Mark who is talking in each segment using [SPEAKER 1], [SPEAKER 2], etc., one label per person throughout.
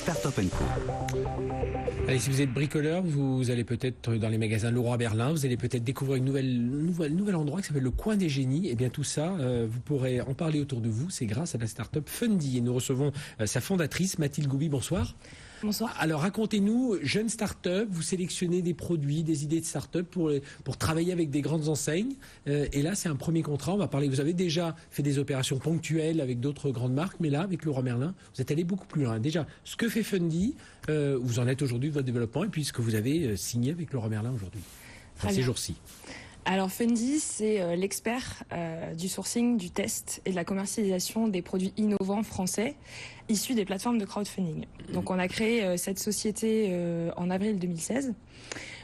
[SPEAKER 1] Startup & Co.
[SPEAKER 2] Allez, si vous êtes bricoleur, vous allez peut-être dans les magasins Leroy Merlin, vous allez peut-être découvrir un nouvel endroit qui s'appelle le Coin des Génies. Et bien tout ça, vous pourrez en parler autour de vous. C'est grâce à la start-up Fundy. Et nous recevons sa fondatrice, Mathilde Goubi. Bonsoir.
[SPEAKER 3] Bonsoir.
[SPEAKER 2] Alors racontez-nous, jeune start-up, vous sélectionnez des produits, des idées de start-up pour travailler avec des grandes enseignes. Et là, c'est un premier contrat. On va parler. Vous avez déjà fait des opérations ponctuelles avec d'autres grandes marques, mais là, avec Leroy Merlin, vous êtes allé beaucoup plus loin. Déjà, ce que fait Fundy, vous en êtes aujourd'hui de votre développement, et puis ce que vous avez signé avec Leroy Merlin aujourd'hui, ces jours-ci.
[SPEAKER 3] Alors Fundy, c'est l'expert du sourcing, du test et de la commercialisation des produits innovants français issus des plateformes de crowdfunding. Donc on a créé cette société en avril 2016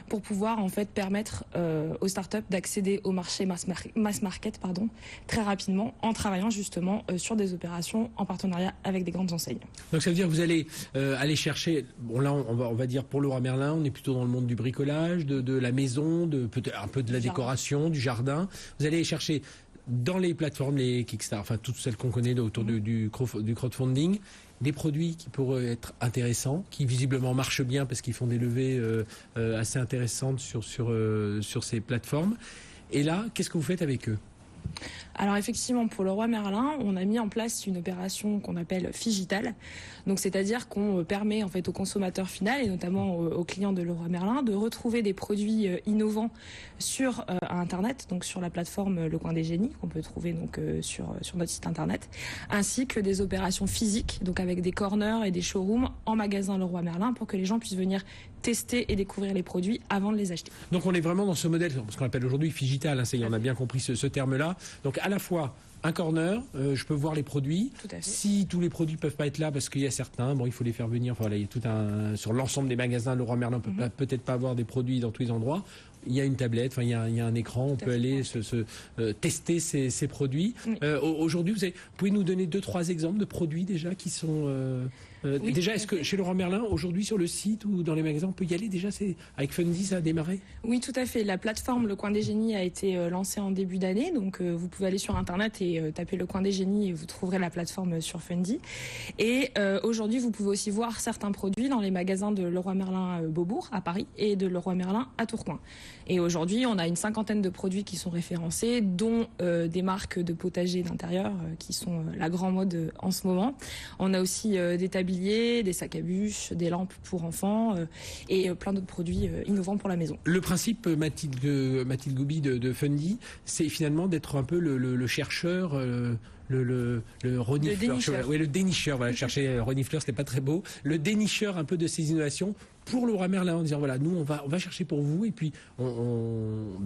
[SPEAKER 3] pour pouvoir en fait permettre aux startups d'accéder au marché mass market très rapidement en travaillant justement sur des opérations en partenariat avec des grandes enseignes.
[SPEAKER 2] Donc ça veut dire que vous allez aller chercher, bon là on va dire pour Leroy Merlin, on est plutôt dans le monde du bricolage, de la maison, peut-être un peu de la décoration, du jardin. Vous allez chercher dans les plateformes, les Kickstarter, enfin toutes celles qu'on connaît autour du crowdfunding, des produits qui pourraient être intéressants, qui visiblement marchent bien parce qu'ils font des levées assez intéressantes sur ces plateformes. Et là, qu'est-ce que vous faites avec eux ?
[SPEAKER 3] Alors effectivement, pour Leroy Merlin, on a mis en place une opération qu'on appelle Figital. Donc c'est-à-dire qu'on permet en fait au consommateur final et notamment aux clients de Leroy Merlin de retrouver des produits innovants sur internet, donc sur la plateforme Le Coin des Génies qu'on peut trouver donc sur notre site internet, ainsi que des opérations physiques, donc avec des corners et des showrooms en magasin Leroy Merlin pour que les gens puissent venir tester et découvrir les produits avant de les acheter.
[SPEAKER 2] Donc on est vraiment dans ce modèle, ce qu'on appelle aujourd'hui Figital, hein, ça y est, on a bien compris ce terme-là. Donc à la fois un corner, je peux voir les produits.
[SPEAKER 3] Tout à fait.
[SPEAKER 2] Si tous les produits peuvent pas être là, parce qu'il y a certains, bon, il faut les faire venir. Enfin, là, il y a tout sur l'ensemble des magasins, Leroy Merlin peut peut-être pas avoir des produits dans tous les endroits. Il y a une tablette, enfin, il y a un écran, on peut aller tester ces produits. Oui. Aujourd'hui, vous pouvez nous donner 2-3 exemples de produits déjà qui sont oui, déjà, est-ce que chez Leroy Merlin, aujourd'hui sur le site ou dans les magasins, on peut y aller déjà, avec Fundy, ça a démarré ?
[SPEAKER 3] Oui, tout à fait. La plateforme Le Coin des Génies a été lancée en début d'année, donc vous pouvez aller sur internet et taper Le Coin des Génies et vous trouverez la plateforme sur Fundy. Et aujourd'hui, vous pouvez aussi voir certains produits dans les magasins de Leroy Merlin Beaubourg à Paris et de Leroy Merlin à Tourcoing. Et aujourd'hui, on a une 50aine de produits qui sont référencés, dont des marques de potager d'intérieur qui sont la grande mode en ce moment. On a aussi des tabliers, des sacs à bûches, des lampes pour enfants et plein d'autres produits innovants pour la maison.
[SPEAKER 2] Le principe, Mathilde Goubi de Fundy, c'est finalement d'être un peu le chercheur, le renifleur. Oui, le dénicheur. Voilà, chercher renifleur, c'était pas très beau. Le dénicheur un peu de ces innovations pour Leroy Merlin, en disant voilà, nous on va chercher pour vous et puis on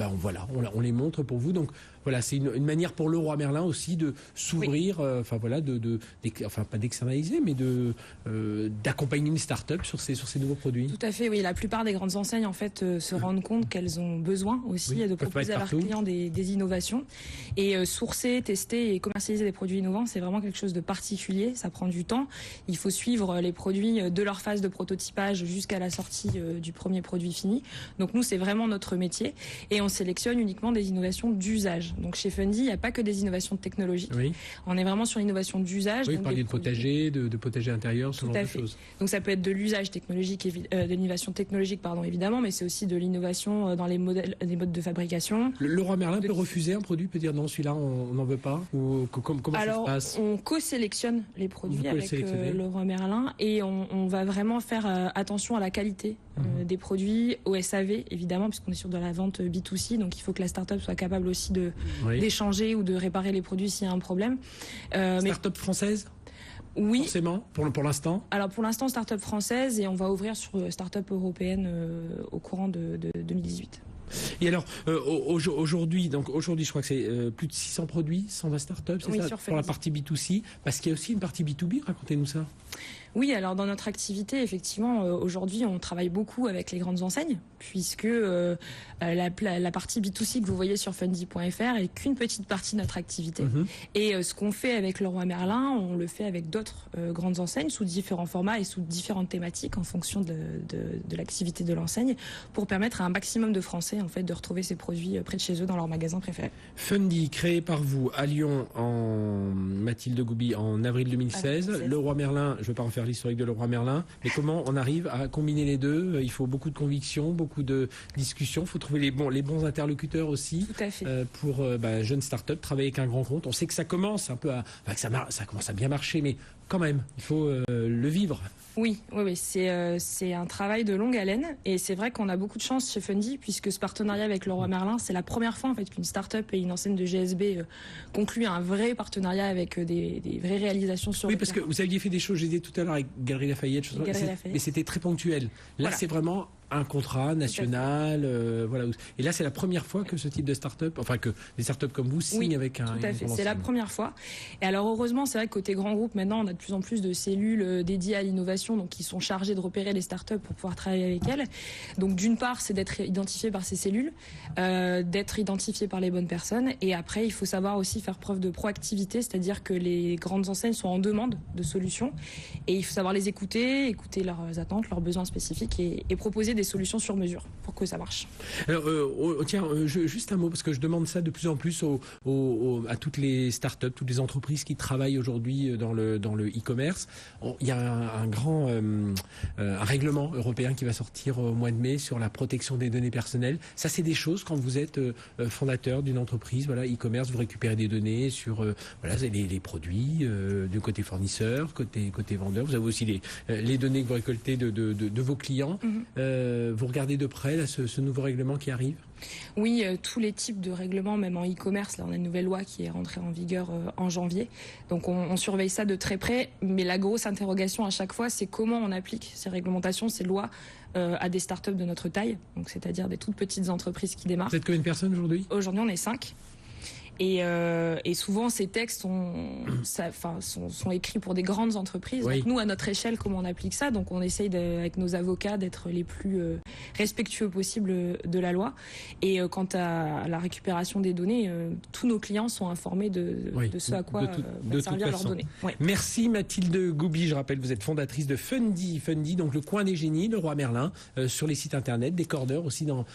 [SPEAKER 2] les montre pour vous. Donc voilà, c'est une manière pour Leroy Merlin aussi de s'ouvrir, pas d'externaliser, mais d'accompagner une start-up sur ces nouveaux produits.
[SPEAKER 3] Tout à fait, oui. La plupart des grandes enseignes en fait se rendent compte qu'elles ont besoin aussi de proposer à leurs clients des innovations et sourcer, tester et commercialiser des produits innovants, c'est vraiment quelque chose de particulier. Ça prend du temps. Il faut suivre les produits de leur phase de prototypage jusqu'à la sortie du premier produit fini. Donc nous, c'est vraiment notre métier et on sélectionne uniquement des innovations d'usage. Donc chez Fundy, il n'y a pas que des innovations technologiques. Oui. On est vraiment sur l'innovation d'usage.
[SPEAKER 2] Oui, vous parliez de potager, de potager intérieur, ce genre de choses.
[SPEAKER 3] Donc ça peut être de l'usage technologique, de l'innovation technologique, évidemment, mais c'est aussi de l'innovation dans les modes de fabrication.
[SPEAKER 2] Leroy Merlin peut refuser un produit, peut dire non, celui-là, on n'en veut pas. Ou comment
[SPEAKER 3] alors,
[SPEAKER 2] ça se passe ?
[SPEAKER 3] On co-sélectionne les produits avec Leroy Merlin et on va vraiment faire attention à la qualité des produits, au SAV évidemment, puisqu'on est sur de la vente B2C, donc il faut que la start-up soit capable aussi d'échanger ou de réparer les produits s'il y a un problème.
[SPEAKER 2] Start-up française ?
[SPEAKER 3] Oui.
[SPEAKER 2] Forcément, pour l'instant.
[SPEAKER 3] Alors pour l'instant, start-up française et on va ouvrir sur start-up européenne au courant de 2018.
[SPEAKER 2] Et alors, aujourd'hui, je crois que c'est plus de 600 produits, 120 startups, c'est ça, pour la partie B2C, parce qu'il y a aussi une partie B2B, racontez-nous ça.
[SPEAKER 3] Oui, alors dans notre activité, effectivement, aujourd'hui, on travaille beaucoup avec les grandes enseignes, puisque la partie B2C que vous voyez sur Fundy.fr est qu'une petite partie de notre activité. Et ce qu'on fait avec Leroy Merlin, on le fait avec d'autres grandes enseignes sous différents formats et sous différentes thématiques en fonction de l'activité de l'enseigne, pour permettre à un maximum de Français en fait de retrouver ces produits près de chez eux dans leur magasin préféré.
[SPEAKER 2] Fundy, créé par vous à Lyon, Mathilde Goubi, en avril 2016. Leroy Merlin, je ne vais pas en faire l'historique de Leroy Merlin. Mais comment on arrive à combiner les deux? Il faut beaucoup de conviction, beaucoup de discussion. Il faut trouver les bons interlocuteurs aussi.
[SPEAKER 3] Tout à fait.
[SPEAKER 2] Pour jeunes start-up, travailler avec un grand compte. On sait que ça commence un peu ça commence à bien marcher, mais quand même, il faut le vivre.
[SPEAKER 3] Oui, c'est un travail de longue haleine et c'est vrai qu'on a beaucoup de chance chez Fundy puisque ce partenariat avec Leroy Merlin, c'est la première fois en fait qu'une start-up et une enseigne de GSB concluent un vrai partenariat avec des vraies réalisations sur le
[SPEAKER 2] parce que vous aviez fait des choses, j'ai dit tout à l'heure avec Galerie Lafayette, mais c'était très ponctuel. Là, voilà. C'est vraiment un contrat national, voilà. Et là, c'est la première fois que ce type de start-up, enfin que des start-up comme vous signent avec un.
[SPEAKER 3] Tout à fait, c'est la première fois. Et alors heureusement, c'est vrai que côté grand groupe, maintenant, on a de plus en plus de cellules dédiées à l'innovation, donc qui sont chargées de repérer les start-up pour pouvoir travailler avec elles. Donc d'une part, c'est d'être identifié par ces cellules, d'être identifié par les bonnes personnes, et après, il faut savoir aussi faire preuve de proactivité, c'est-à-dire que les grandes enseignes sont en demande de solutions, et il faut savoir les écouter leurs attentes, leurs besoins spécifiques, et proposer des solutions sur mesure pour que ça marche.
[SPEAKER 2] Alors, juste un mot, parce que je demande ça de plus en plus à toutes les startups, toutes les entreprises qui travaillent aujourd'hui dans le e-commerce. Il y a un règlement européen qui va sortir au mois de mai sur la protection des données personnelles. Ça, c'est des choses quand vous êtes fondateur d'une entreprise, voilà, e-commerce, vous récupérez des données sur les produits du côté fournisseur, côté vendeur. Vous avez aussi les données que vous récoltez de vos clients. Vous regardez de près là, ce nouveau règlement qui arrive?
[SPEAKER 3] Oui, tous les types de règlements, même en e-commerce. Là, on a une nouvelle loi qui est rentrée en vigueur en janvier. Donc, on surveille ça de très près. Mais la grosse interrogation à chaque fois, c'est comment on applique ces réglementations, ces lois à des startups de notre taille. Donc, c'est-à-dire des toutes petites entreprises qui démarrent.
[SPEAKER 2] Vous êtes combien de personnes aujourd'hui?
[SPEAKER 3] Aujourd'hui, on est 5. Et souvent, ces textes sont écrits pour des grandes entreprises.
[SPEAKER 2] Oui.
[SPEAKER 3] Donc nous, à notre échelle, comment on applique ça? Donc on essaye avec nos avocats d'être les plus respectueux possible de la loi. Et quant à la récupération des données, tous nos clients sont informés de ce à quoi va servir leurs données. Oui.
[SPEAKER 2] Merci Mathilde Gouby. Je rappelle, vous êtes fondatrice de Fundy, donc le coin des génies, Leroy Merlin, sur les sites internet, des corners aussi dans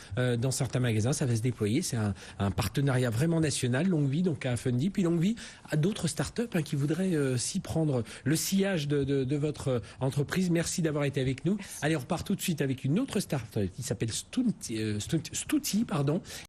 [SPEAKER 2] certains magasins. Ça va se déployer. C'est un partenariat vraiment national. Longue vie donc à Fundy, puis longue vie à d'autres startups qui voudraient s'y prendre le sillage de votre entreprise. Merci d'avoir été avec nous. Allez, on repart tout de suite avec une autre startup qui s'appelle Stouti,